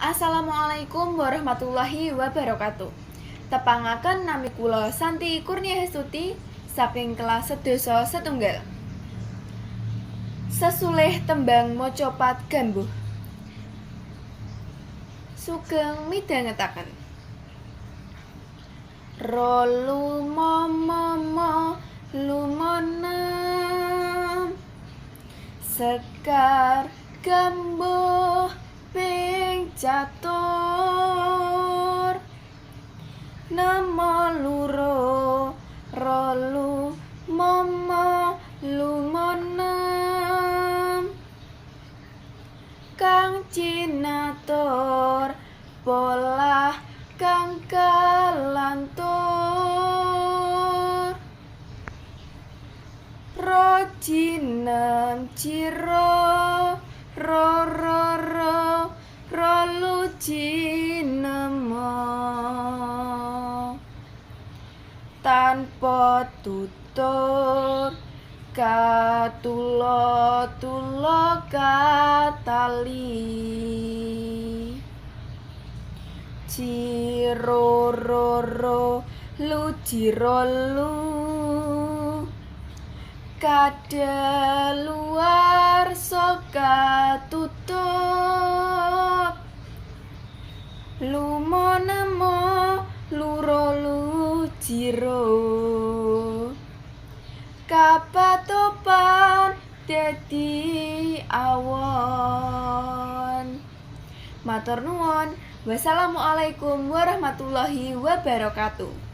Assalamualaikum warahmatullahi wabarakatuh. Tepangaken nami kula Santi Kurniastuti saking kelas sedasa setunggal. Sesulih tembang mocopat gambuh. Sugeng midhangetaken. Rolu momo lumonem sekar gambuh ping catur namo loro rolu momo lumonem kang cinatur polah kang kalantur rojinem ciro rolu cinemo tanpa tutur katulo katali ciroro lu cirolu kadaluar soka tutup lumonemo lurolu jiro kapatopan dadi awon. Matur nuwun. Wassalamualaikum warahmatullahi wabarakatuh.